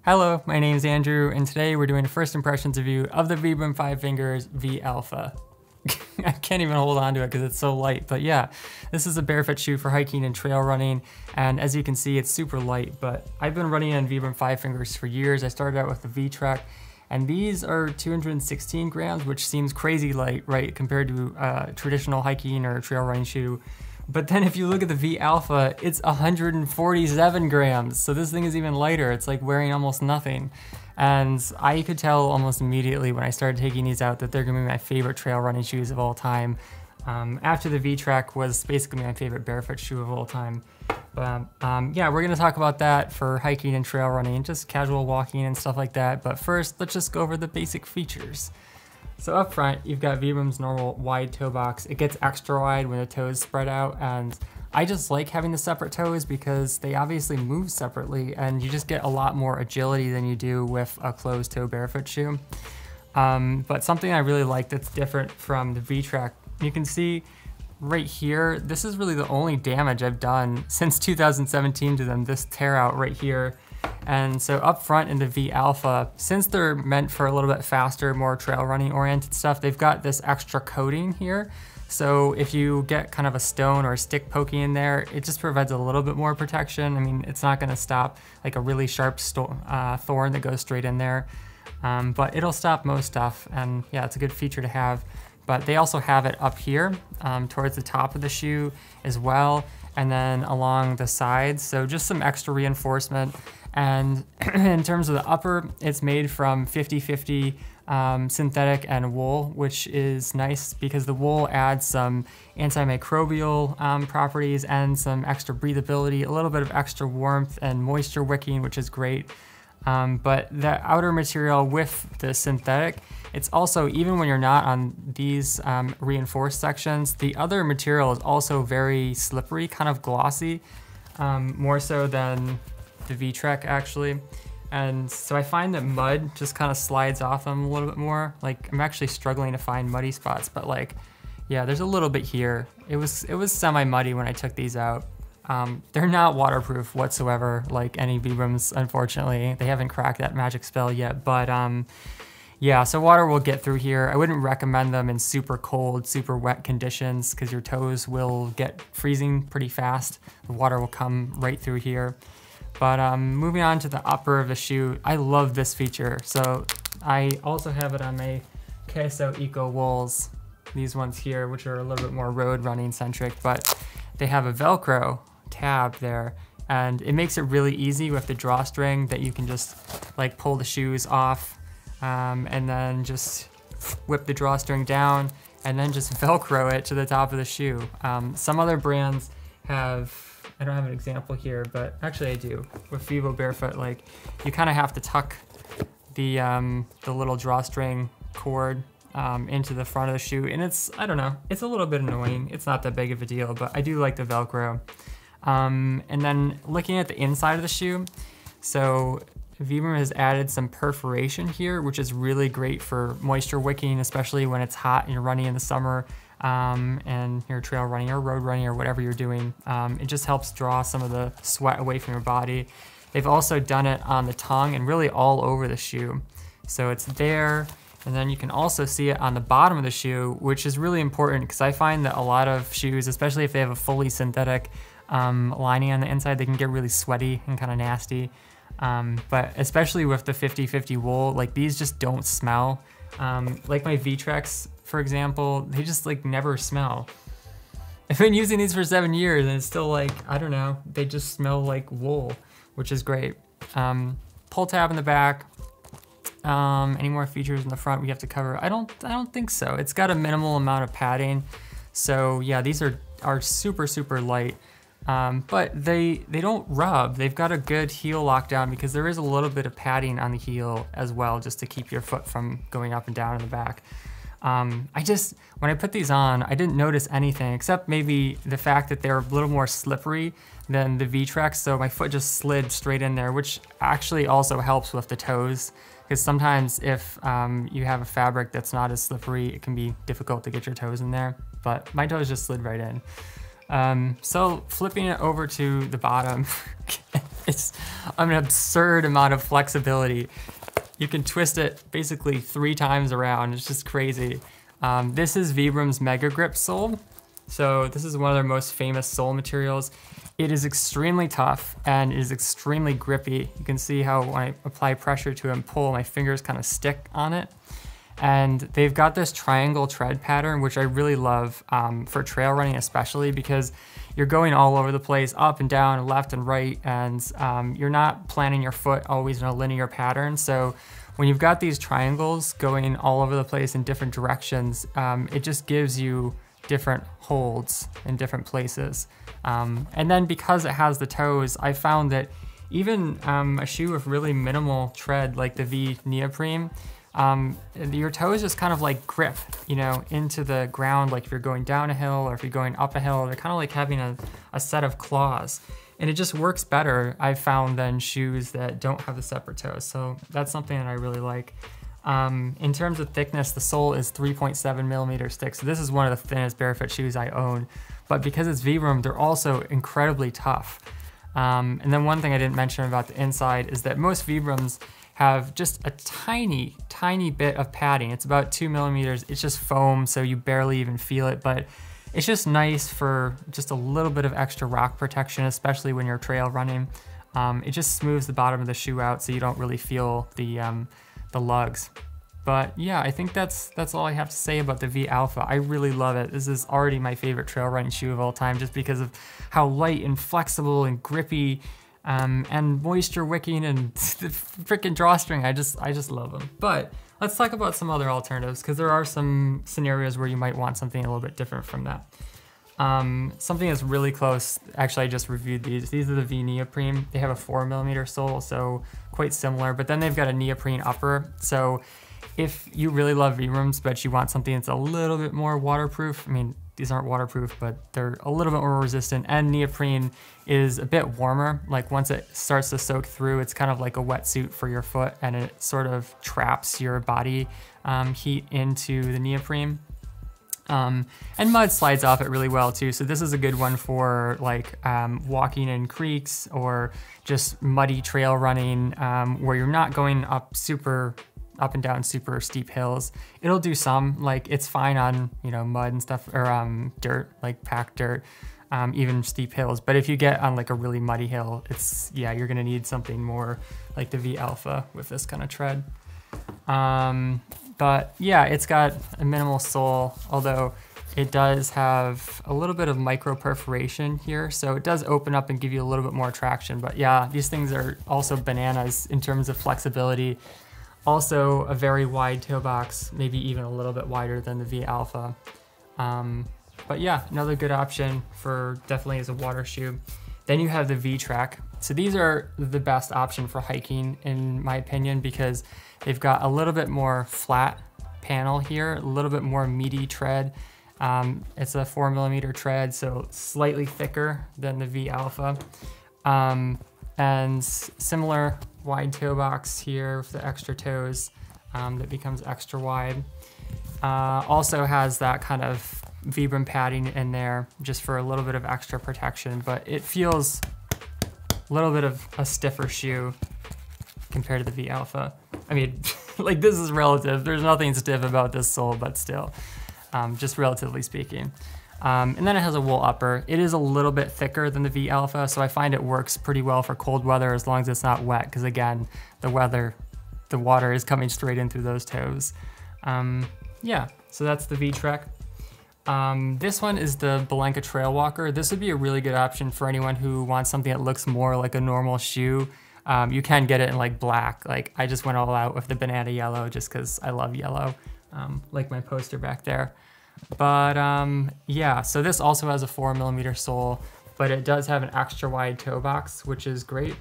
Hello, my name is Andrew, and today we're doing a first impressions review of the Vibram 5 Fingers V Alpha. I can't even hold on to it because it's so light, but yeah, this is a barefoot shoe for hiking and trail running, and as you can see, it's super light, but I've been running on Vibram 5 Fingers for years. I started out with the V-Trek, and these are 216 grams, which seems crazy light, right, compared to a traditional hiking or trail running shoe. But then if you look at the V Alpha, it's 147 grams. So this thing is even lighter. It's like wearing almost nothing. And I could tell almost immediately when I started taking these out that they're gonna be my favorite trail running shoes of all time. After the V-Trek was basically my favorite barefoot shoe of all time. But yeah, we're gonna talk about that for hiking and trail running, just casual walking and stuff like that. But first, let's just go over the basic features. So up front, you've got Vibram's normal wide toe box. It gets extra wide when the toes spread out, and I just like having the separate toes because they obviously move separately, and you just get a lot more agility than you do with a closed toe barefoot shoe. But something I really like that's different from the V-Trek, you can see right here, this is really the only damage I've done since 2017 to them, this tear out right here. And so up front in the V Alpha, since they're meant for a little bit faster, more trail running oriented stuff, they've got this extra coating here. So if you get kind of a stone or a stick poking in there, it just provides a little bit more protection. I mean, it's not gonna stop like a really sharp thorn that goes straight in there, but it'll stop most stuff. And yeah, it's a good feature to have. But they also have it up here towards the top of the shoe as well, and then along the sides. So just some extra reinforcement. And in terms of the upper, it's made from 50-50 synthetic and wool, which is nice because the wool adds some antimicrobial properties and some extra breathability, a little bit of extra warmth and moisture wicking, which is great. But the outer material with the synthetic, it's also, even when you're not on these reinforced sections, the other material is also very slippery, kind of glossy, more so than the V-Trek actually. And so I find that mud just kind of slides off them a little bit more. Like, I'm actually struggling to find muddy spots, but like, yeah, there's a little bit here. It was semi-muddy when I took these out. They're not waterproof whatsoever, like any Vibrams, unfortunately. They haven't cracked that magic spell yet, but yeah, so water will get through here. I wouldn't recommend them in super cold, super wet conditions because your toes will get freezing pretty fast. The water will come right through here. But moving on to the upper of the shoe, I love this feature. So I also have it on my KSO Eco Wools, these ones here, which are a little bit more road running centric, but they have a Velcro tab there, and it makes it really easy with the drawstring that you can just like pull the shoes off and then just whip the drawstring down and then just Velcro it to the top of the shoe. Some other brands have, I don't have an example here, but actually I do. With Vivo Barefoot, like, you kind of have to tuck the little drawstring cord into the front of the shoe, and it's, I don't know, it's a little bit annoying. It's not that big of a deal, but I do like the Velcro. And then looking at the inside of the shoe, so Vibram has added some perforation here, which is really great for moisture wicking, especially when it's hot and you're running in the summer. And you're trail running or road running or whatever you're doing. It just helps draw some of the sweat away from your body. They've also done it on the tongue and really all over the shoe. So it's there, and then you can also see it on the bottom of the shoe, which is really important because I find that a lot of shoes, especially if they have a fully synthetic lining on the inside, they can get really sweaty and kind of nasty. But especially with the 50-50 wool, like, these just don't smell. Like my V-Treks, for example, they just like never smell. I've been using these for 7 years and it's still like, I don't know, they just smell like wool, which is great. Pull tab in the back. Any more features in the front we have to cover? I don't think so. It's got a minimal amount of padding. So yeah, these are super, super light. But they don't rub. They've got a good heel lockdown because there is a little bit of padding on the heel as well, just to keep your foot from going up and down in the back. When I put these on, I didn't notice anything except maybe the fact that they're a little more slippery than the V-Trek, so my foot just slid straight in there, which actually also helps with the toes, because sometimes if you have a fabric that's not as slippery, it can be difficult to get your toes in there, but my toes just slid right in. So flipping it over to the bottom, It's an absurd amount of flexibility. You can twist it basically 3 times around. It's just crazy. This is Vibram's Mega Grip sole. So this is one of their most famous sole materials. It is extremely tough and is extremely grippy. You can see how when I apply pressure to it and pull, my fingers kind of stick on it. And they've got this triangle tread pattern, which I really love for trail running especially, because you're going all over the place, up and down, left and right, and you're not planting your foot always in a linear pattern. So when you've got these triangles going all over the place in different directions, it just gives you different holds in different places. And then because it has the toes, I found that even a shoe with really minimal tread like the V neoprene, your toes just kind of like grip, you know, into the ground. Like if you're going down a hill or if you're going up a hill, they're kind of like having a set of claws. And it just works better, I've found, than shoes that don't have the separate toes. So that's something that I really like. In terms of thickness, the sole is 3.7 millimeters thick. So this is one of the thinnest barefoot shoes I own. But because it's Vibram, they're also incredibly tough. And then one thing I didn't mention about the inside is that most Vibrams have just a tiny, tiny bit of padding. It's about 2 millimeters. It's just foam, so you barely even feel it. But it's just nice for just a little bit of extra rock protection, especially when you're trail running. It just smooths the bottom of the shoe out so you don't really feel the lugs. But yeah, I think that's all I have to say about the V Alpha. I really love it. This is already my favorite trail running shoe of all time, just because of how light and flexible and grippy and moisture wicking and the freaking drawstring. I just love them. But let's talk about some other alternatives, because there are some scenarios where you might want something a little bit different from that. Something that's really close, actually I just reviewed these. These are the V neoprene. They have a 4 millimeter sole, so quite similar, but then they've got a neoprene upper. So if you really love Vibrams, but you want something that's a little bit more waterproof, I mean, these aren't waterproof, but they're a little bit more resistant, and neoprene is a bit warmer. Like once it starts to soak through, it's kind of like a wetsuit for your foot, and it sort of traps your body heat into the neoprene. And mud slides off it really well too. So this is a good one for like walking in creeks or just muddy trail running where you're not going up and down super steep hills. It'll do some, like it's fine on, you know, mud and stuff, or dirt, like packed dirt, even steep hills. But if you get on like a really muddy hill, yeah, you're gonna need something more like the V Alpha with this kind of tread. But yeah, it's got a minimal sole, although it does have a little bit of micro perforation here. So it does open up and give you a little bit more traction. But yeah, these things are also bananas in terms of flexibility. Also a very wide toe box, maybe even a little bit wider than the V Alpha. But yeah, another good option for definitely as a water shoe. Then you have the V-Track. So these are the best option for hiking in my opinion, because they've got a little bit more flat panel here, a little bit more meaty tread. It's a 4 millimeter tread, so slightly thicker than the V Alpha. And similar wide toe box here with the extra toes that becomes extra wide. Also has that kind of Vibram padding in there just for a little bit of extra protection, but it feels a little bit of a stiffer shoe compared to the V Alpha. I mean, like this is relative. There's nothing stiff about this sole, but still, just relatively speaking. And then it has a wool upper. It is a little bit thicker than the V Alpha, so I find it works pretty well for cold weather as long as it's not wet, because again, the water is coming straight in through those toes. Yeah, so that's the V-Trek. This one is the Balenka Trail Walker. This would be a really good option for anyone who wants something that looks more like a normal shoe. You can get it in like black. Like I just went all out with the banana yellow just because I love yellow, like my poster back there. But yeah, so this also has a 4 millimeter sole, but it does have an extra wide toe box, which is great.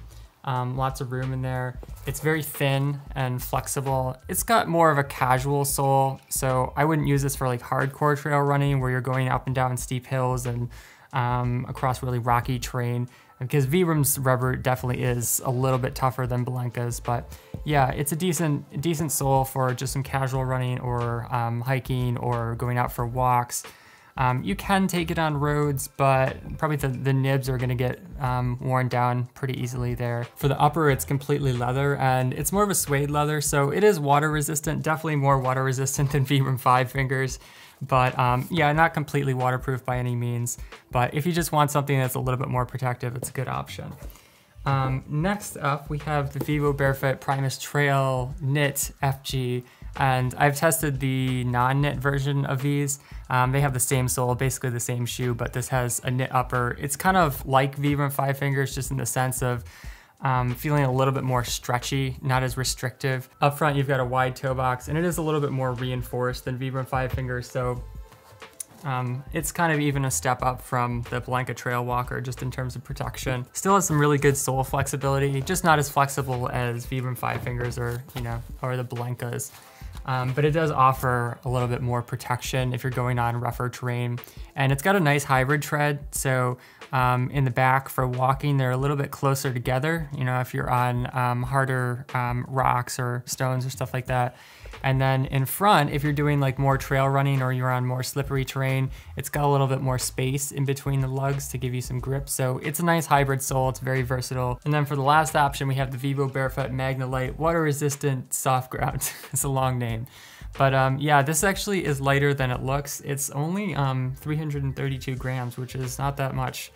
Lots of room in there. It's very thin and flexible. It's got more of a casual sole, so I wouldn't use this for like hardcore trail running where you're going up and down steep hills and across really rocky terrain, because Vibram's rubber definitely is a little bit tougher than Balenka's. But yeah, it's a decent sole for just some casual running or hiking or going out for walks. You can take it on roads, but probably the nibs are gonna get worn down pretty easily there. For the upper, it's completely leather, and it's more of a suede leather, so it is water resistant, definitely more water resistant than Vibram Five Fingers. But yeah, not completely waterproof by any means. But if you just want something that's a little bit more protective, it's a good option. Next up, we have the Vivo Barefoot Primus Trail Knit FG. And I've tested the non-knit version of these. They have the same sole, basically the same shoe, but this has a knit upper. It's kind of like Vibram Five Fingers, just in the sense of feeling a little bit more stretchy, not as restrictive. Up front, you've got a wide toe box, and it is a little bit more reinforced than Vibram Five Fingers, so it's kind of even a step up from the Blanca Trail Walker, just in terms of protection. Still has some really good sole flexibility, just not as flexible as Vibram Five Fingers or, or the Blancas. But it does offer a little bit more protection if you're going on rougher terrain. And it's got a nice hybrid tread, so in the back for walking, they're a little bit closer together, if you're on harder rocks or stones or stuff like that. And then in front, if you're doing like more trail running or you're on more slippery terrain, it's got a little bit more space in between the lugs to give you some grip. So it's a nice hybrid sole, it's very versatile. And then for the last option, we have the Vivo Barefoot Magna Light Water Resistant Soft Ground. It's a long name. But yeah, this actually is lighter than it looks. It's only 332 grams, which is not that much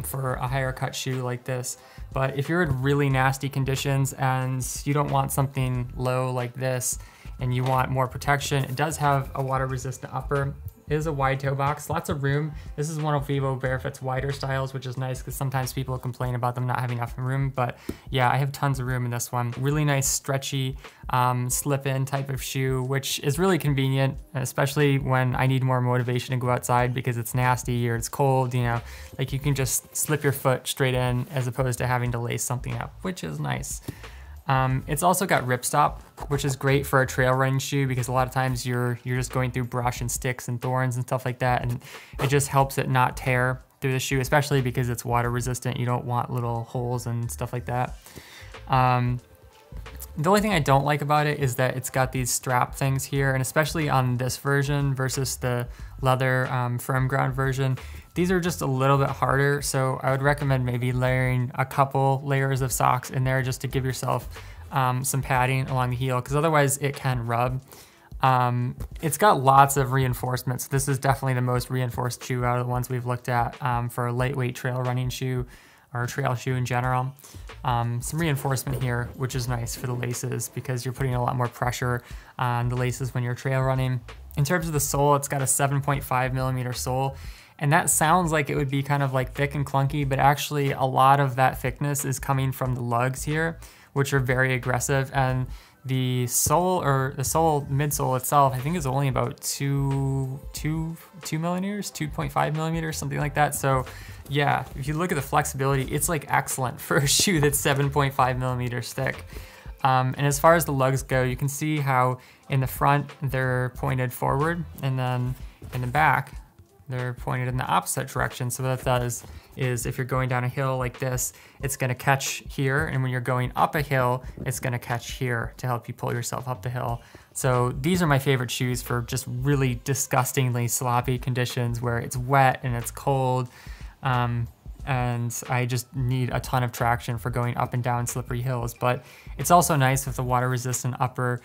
for a higher cut shoe like this. But if you're in really nasty conditions and you don't want something low like this, and you want more protection, it does have a water resistant upper. It is a wide toe box, lots of room. This is one of Vivo Barefoot's wider styles, which is nice because sometimes people complain about them not having enough room, but yeah, I have tons of room in this one. Really nice, stretchy, slip-in type of shoe, which is really convenient, especially when I need more motivation to go outside because it's nasty or it's cold, like you can just slip your foot straight in as opposed to having to lace something up, which is nice. It's also got ripstop, which is great for a trail running shoe because a lot of times you're just going through brush and sticks and thorns and stuff like that, and it just helps it not tear through the shoe, especially because it's water resistant. You don't want little holes and stuff like that. The only thing I don't like about it is that it's got these strap things here, and especially on this version versus the leather firm ground version, these are just a little bit harder, so I would recommend maybe layering a couple layers of socks in there just to give yourself some padding along the heel, because otherwise it can rub. It's got lots of reinforcements. This is definitely the most reinforced shoe out of the ones we've looked at for a lightweight trail running shoe or a trail shoe in general. Some reinforcement here, which is nice for the laces because you're putting a lot more pressure on the laces when you're trail running. In terms of the sole, it's got a 7.5 millimeter sole. And that sounds like it would be kind of like thick and clunky, but actually a lot of that thickness is coming from the lugs here, which are very aggressive. And the sole, or the sole midsole itself, I think is only about 2 millimeters, 2.5 millimeters, something like that. So yeah, if you look at the flexibility, it's like excellent for a shoe that's 7.5 millimeters thick. And as far as the lugs go, you can see how in the front, they're pointed forward, and then in the back, they're pointed in the opposite direction. So what that does is if you're going down a hill like this, it's gonna catch here. And when you're going up a hill, it's gonna catch here to help you pull yourself up the hill. So these are my favorite shoes for just really disgustingly sloppy conditions where it's wet and it's cold. And I just need a ton of traction for going up and down slippery hills. But it's also nice with the water resistant upper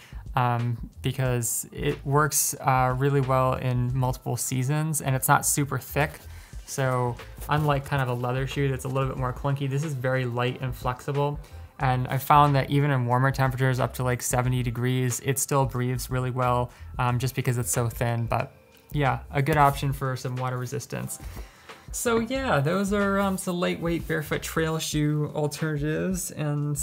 because it works really well in multiple seasons, and it's not super thick. So unlike kind of a leather shoe that's a little bit more clunky, this is very light and flexible. And I found that even in warmer temperatures up to like 70 degrees, it still breathes really well just because it's so thin. But yeah, a good option for some water resistance. So yeah, those are some lightweight barefoot trail shoe alternatives and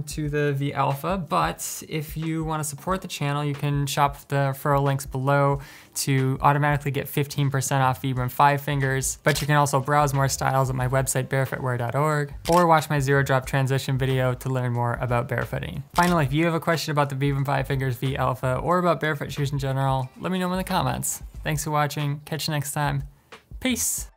to the V Alpha. But if you want to support the channel, you can shop the referral links below to automatically get 15% off Vibram Five Fingers. But you can also browse more styles at my website, barefootwear.org, or watch my zero drop transition video to learn more about barefooting. Finally, if you have a question about the Vibram Five Fingers V Alpha or about barefoot shoes in general, let me know in the comments. Thanks for watching. Catch you next time. Peace.